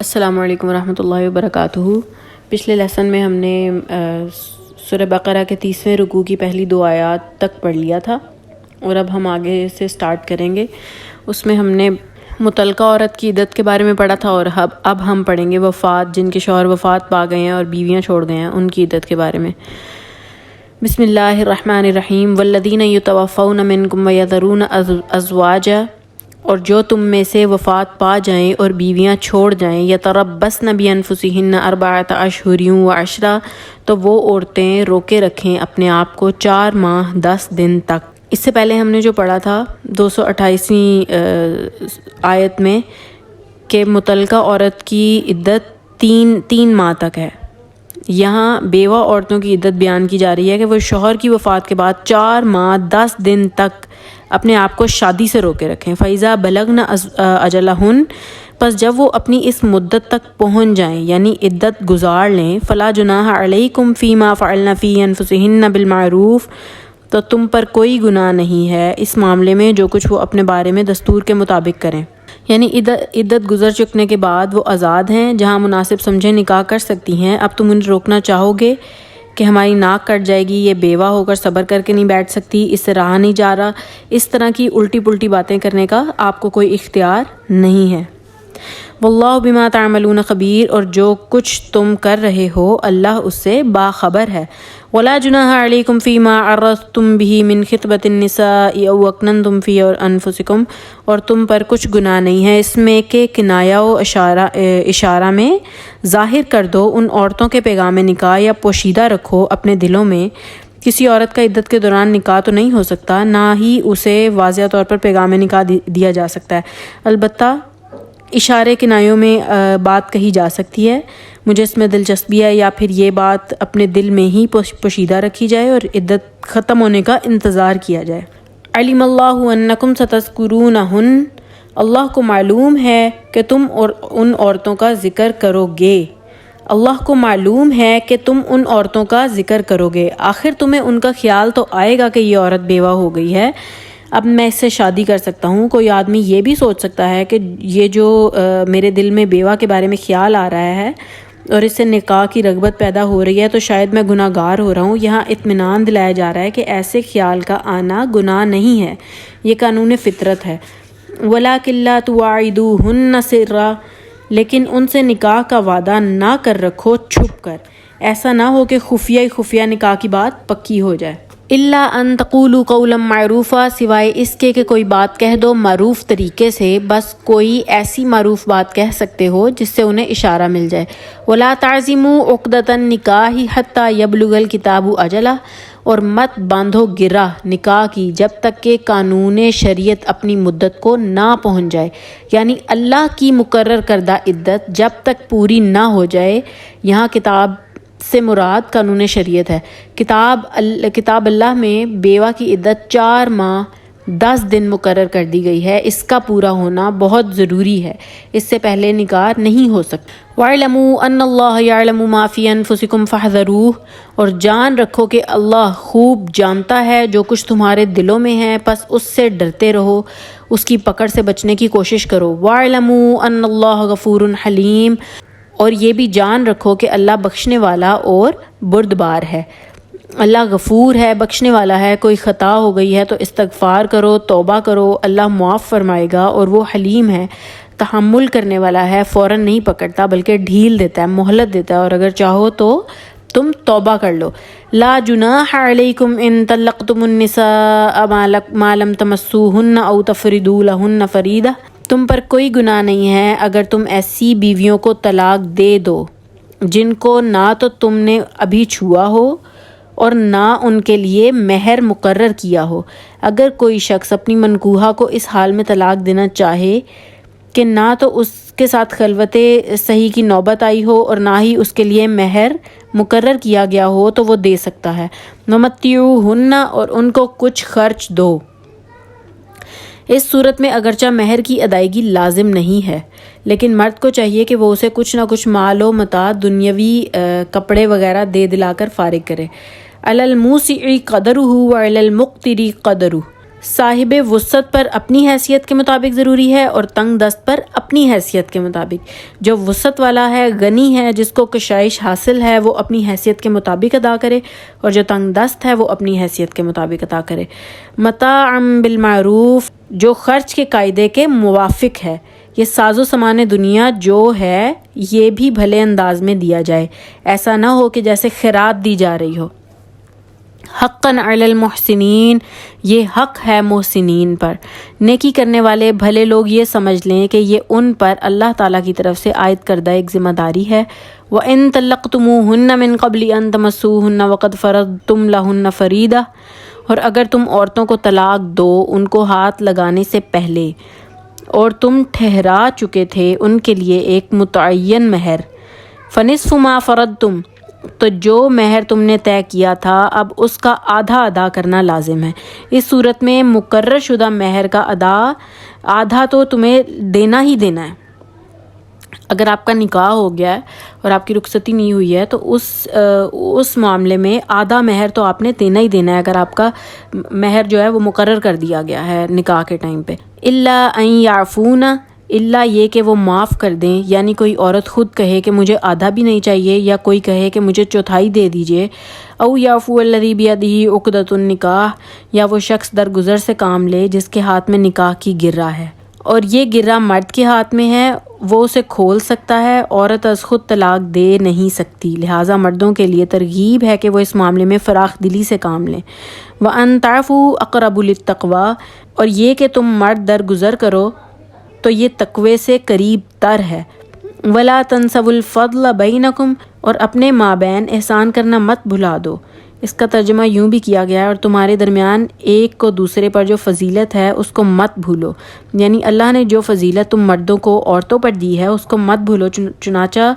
السلام علیکم ورحمۃ اللہ وبرکاتہ۔ پچھلے لیسن میں ہم نے سورہ بقرہ کے 30ویں رکوع کی پہلی 2 آیات تک پڑھ لیا تھا، اور اب ہم آگے سے سٹارٹ کریں گے۔ اس میں ہم نے مطلقہ عورت کی عدت کے بارے میں پڑھا تھا، اور اب ہم پڑھیں گے وفات، جن کے شوہر وفات پا گئے ہیں اور بیویاں چھوڑ گئے ہیں، ان کی عدت کے بارے میں۔ بسم اللہ الرحمن الرحیم۔ والذین یتوفون منکم ویذرون ازواجا، اور جو تم میں سے وفات پا جائیں اور بیویاں چھوڑ جائیں، یتربصن بانفسہن 4 اشہر و10، تو وہ عورتیں روکے رکھیں اپنے آپ کو 4 ماہ 10 دن تک۔ اس سے پہلے ہم نے جو پڑھا تھا 228ویں آیت میں کہ مطلقہ عورت کی عدت 3 ماہ تک ہے۔ یہاں بیوہ عورتوں کی عدت بیان کی جا رہی ہے کہ وہ شوہر کی وفات کے بعد 4 ماہ 10 دن تک اپنے آپ کو شادی سے روکے رکھیں۔ فَإِذَا بَلَغْنَ أَجَلَهُنَّ، پس جب وہ اپنی اس مدت تک پہنچ جائیں یعنی عدت گزار لیں، فَلَا جُنَاحَ عَلَيْكُمْ فِي مَا فَعَلْنَ فِي أَنفُسِهِنَّ بِالْمَعْرُوفِ، تو تم پر کوئی گناہ نہیں ہے اس معاملے میں جو کچھ وہ اپنے بارے میں دستور کے مطابق کریں۔ یعنی عدت گزر چکنے کے بعد وہ آزاد ہیں، جہاں مناسب سمجھیں نکاح کر سکتی ہیں۔ اب تم انہیں روکنا چاہو گے کہ ہماری ناک کٹ جائے گی، یہ بیوہ ہو کر صبر کر کے نہیں بیٹھ سکتی، اس سے رہا نہیں جا رہا، اس طرح کی الٹی پلٹی باتیں کرنے کا آپ کو کوئی اختیار نہیں ہے۔ واللہ بما تعملون خبیر، اور جو کچھ تم کر رہے ہو اللہ اس سے باخبر ہے۔ ولا جناح علیکم فیما عرضتم به من خطبۃ النساء او اکننتم فی انفسکم، اور تم پر کچھ گناہ نہیں ہے اس میں کہ کنایہ و اشارہ میں ظاہر کر دو ان عورتوں کے پیغام نکاح، یا پوشیدہ رکھو اپنے دلوں میں۔ کسی عورت کا عدت کے دوران نکاح تو نہیں ہو سکتا، نہ ہی اسے واضح طور پر پیغام نکاح دیا جا سکتا ہے، البتہ اشارے کنایوں میں بات کہی جا سکتی ہے۔ مجھے اس میں دلچسپی ہے، یا پھر یہ بات اپنے دل میں ہی پوشیدہ رکھی جائے اور عدت ختم ہونے کا انتظار کیا جائے۔ علم اللہ انکم ستذکرونہن، اللہ کو معلوم ہے کہ تم اور ان عورتوں کا ذکر کرو گے۔ اللہ کو معلوم ہے کہ تم ان عورتوں کا ذکر کرو گے، آخر تمہیں ان کا خیال تو آئے گا کہ یہ عورت بیوہ ہو گئی ہے، اب میں اس سے شادی کر سکتا ہوں۔ کوئی آدمی یہ بھی سوچ سکتا ہے کہ یہ جو میرے دل میں بیوہ کے بارے میں خیال آ رہا ہے اور اس سے نکاح کی رغبت پیدا ہو رہی ہے، تو شاید میں گناہ گار ہو رہا ہوں۔ یہاں اطمینان دلایا جا رہا ہے کہ ایسے خیال کا آنا گناہ نہیں ہے، یہ قانون فطرت ہے۔ وَلَٰكِن لَّا تُوَاعِدُوهُنَّ سِرًّا، لیکن ان سے نکاح کا وعدہ نہ کر رکھو چھپ کر، ایسا نہ ہو کہ خفیہ نکاح کی بات پکی ہو جائے۔ الا ان تقولوا قولا معروفا، سوائے اس کے کہ کوئی بات کہہ دو معروف طریقے سے، بس کوئی ایسی معروف بات کہہ سکتے ہو جس سے انہیں اشارہ مل جائے۔ ولا تعزموا عقدۃ النکاح حتی یبلغ الکتاب اجلہ، اور مت باندھو گرہ نکاح کی جب تک کہ قانون شریعت اپنی مدت کو نہ پہنچ جائے، یعنی اللہ کی مقرر کردہ عدت جب تک پوری نہ ہو جائے۔ یہاں کتاب سے مراد قانون شریعت ہے۔ کتاب اللہ میں بیوہ کی عدت 4 ماہ 10 دن مقرر کر دی گئی ہے، اس کا پورا ہونا بہت ضروری ہے، اس سے پہلے نکاح نہیں ہو سکتا۔ وَاعْلَمُوا أَنَّ اللَّهَ يَعْلَمُ مَا فِي أَنفُسِكُمْ فَاحْذَرُوهُ، اور جان رکھو کہ اللہ خوب جانتا ہے جو کچھ تمہارے دلوں میں ہے، پس اس سے ڈرتے رہو، اس کی پکڑ سے بچنے کی کوشش کرو۔ وَاعْلَمُوا أَنَّ اللَّهَ غَفُورٌ حَلِيمٌ، اور یہ بھی جان رکھو کہ اللہ بخشنے والا اور بردبار ہے۔ اللہ غفور ہے، بخشنے والا ہے، کوئی خطا ہو گئی ہے تو استغفار کرو، توبہ کرو، اللہ معاف فرمائے گا، اور وہ حلیم ہے، تحمل کرنے والا ہے، فوراً نہیں پکڑتا بلکہ ڈھیل دیتا ہے، مہلت دیتا ہے، اور اگر چاہو تو تم توبہ کر لو۔ لا جناح علیکم ان طلقتم النساء ما لم تمسوهن او تفردوا لهن فریضہ، تم پر کوئی گناہ نہیں ہے اگر تم ایسی بیویوں کو طلاق دے دو جن کو نہ تو تم نے ابھی چھوا ہو اور نہ ان کے لیے مہر مقرر کیا ہو۔ اگر کوئی شخص اپنی منکوحہ کو اس حال میں طلاق دینا چاہے کہ نہ تو اس کے ساتھ خلوت صحیح کی نوبت آئی ہو اور نہ ہی اس کے لیے مہر مقرر کیا گیا ہو، تو وہ دے سکتا ہے۔ وَمَتِّعُوهُنَّ، اور ان کو کچھ خرچ دو۔ اس صورت میں اگرچہ مہر کی ادائیگی لازم نہیں ہے، لیکن مرد کو چاہیے کہ وہ اسے کچھ نہ کچھ مال و متاع، دنیاوی کپڑے وغیرہ دے دلا کر فارغ کرے۔ علی الموسع قدرہ وعلی المقتر قدرہ، صاحب وسعت پر اپنی حیثیت کے مطابق ضروری ہے اور تنگ دست پر اپنی حیثیت کے مطابق۔ جو وسعت والا ہے، غنی ہے، جس کو کشائش حاصل ہے، وہ اپنی حیثیت کے مطابق ادا کرے، اور جو تنگ دست ہے وہ اپنی حیثیت کے مطابق ادا کرے۔ متاعا بالمعروف، جو خرچ کے قاعدے کے موافق ہے۔ یہ ساز و سامان دنیا جو ہے یہ بھی بھلے انداز میں دیا جائے، ایسا نہ ہو کہ جیسے خیرات دی جا رہی ہو۔ حقاً علی المحسنین، یہ حق ہے محسنین پر۔ نیکی کرنے والے بھلے لوگ یہ سمجھ لیں کہ یہ ان پر اللہ تعالیٰ کی طرف سے عائد کردہ ایک ذمہ داری ہے۔ وَإِن طَلَّقْتُمُوهُنَّ مِن قَبْلِ أَن تَمَسُّوهُنَّ وَقَدْ فَرَضْتُمْ لَهُنَّ فَرِيضَةً، اور اگر تم عورتوں کو طلاق دو ان کو ہاتھ لگانے سے پہلے اور تم ٹھہرا چکے تھے ان کے لیے ایک متعین مہر، فَنِصْفُ مَا فَرَضْتُمْ، تو جو مہر تم نے طے کیا تھا اب اس کا آدھا ادا کرنا لازم ہے۔ اس صورت میں مقرر شدہ مہر کا آدھا تو تمہیں دینا ہی دینا ہے۔ اگر آپ کا نکاح ہو گیا ہے اور آپ کی رخصتی نہیں ہوئی ہے تو اس معاملے میں آدھا مہر تو آپ نے دینا ہی دینا ہے، اگر آپ کا مہر جو ہے وہ مقرر کر دیا گیا ہے نکاح کے ٹائم پہ۔ الا ان یعفون، اللہ یہ کہ وہ معاف کر دیں، یعنی کوئی عورت خود کہے کہ مجھے آدھا بھی نہیں چاہیے، یا کوئی کہے کہ مجھے چوتھائی دے دیجئے۔ او یعفو الذی بیدہ عقدۃ النکاح، یا وہ شخص درگزر سے کام لے جس کے ہاتھ میں نکاح کی گرہ ہے، اور یہ گرہ مرد کے ہاتھ میں ہے، وہ اسے کھول سکتا ہے، عورت از خود طلاق دے نہیں سکتی، لہٰذا مردوں کے لیے ترغیب ہے کہ وہ اس معاملے میں فراخ دلی سے کام لیں۔ وَأَن تَعْفُوا أَقْرَبُ لِلتَّقْوَىٰ، اور یہ کہ تم مرد درگزر کرو تو یہ تقوی سے قریب تر ہے۔ وَلَا تَنْسَوُا الْفَضْلَ بَيْنَكُمْ، اور اپنے مابین احسان کرنا مت بھلا دو۔ اس کا ترجمہ یوں بھی کیا گیا ہے، اور تمہارے درمیان ایک کو دوسرے پر جو فضیلت ہے اس کو مت بھولو، یعنی اللہ نے جو فضیلت تم مردوں کو عورتوں پر دی ہے اس کو مت بھولو، چنانچہ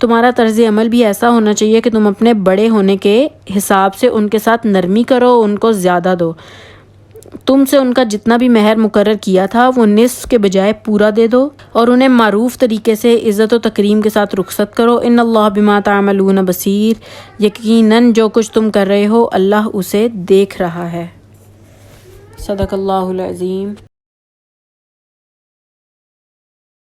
تمہارا طرز عمل بھی ایسا ہونا چاہیے کہ تم اپنے بڑے ہونے کے حساب سے ان کے ساتھ نرمی کرو، ان کو زیادہ دو۔ تم سے ان کا جتنا بھی مہر مقرر کیا تھا وہ نصف کے بجائے پورا دے دو، اور انہیں معروف طریقے سے عزت و تکریم کے ساتھ رخصت کرو۔ ان اللہ بما تعملون بصیر، یقیناً جو کچھ تم کر رہے ہو اللہ اسے دیکھ رہا ہے۔ صدق اللہ العظیم۔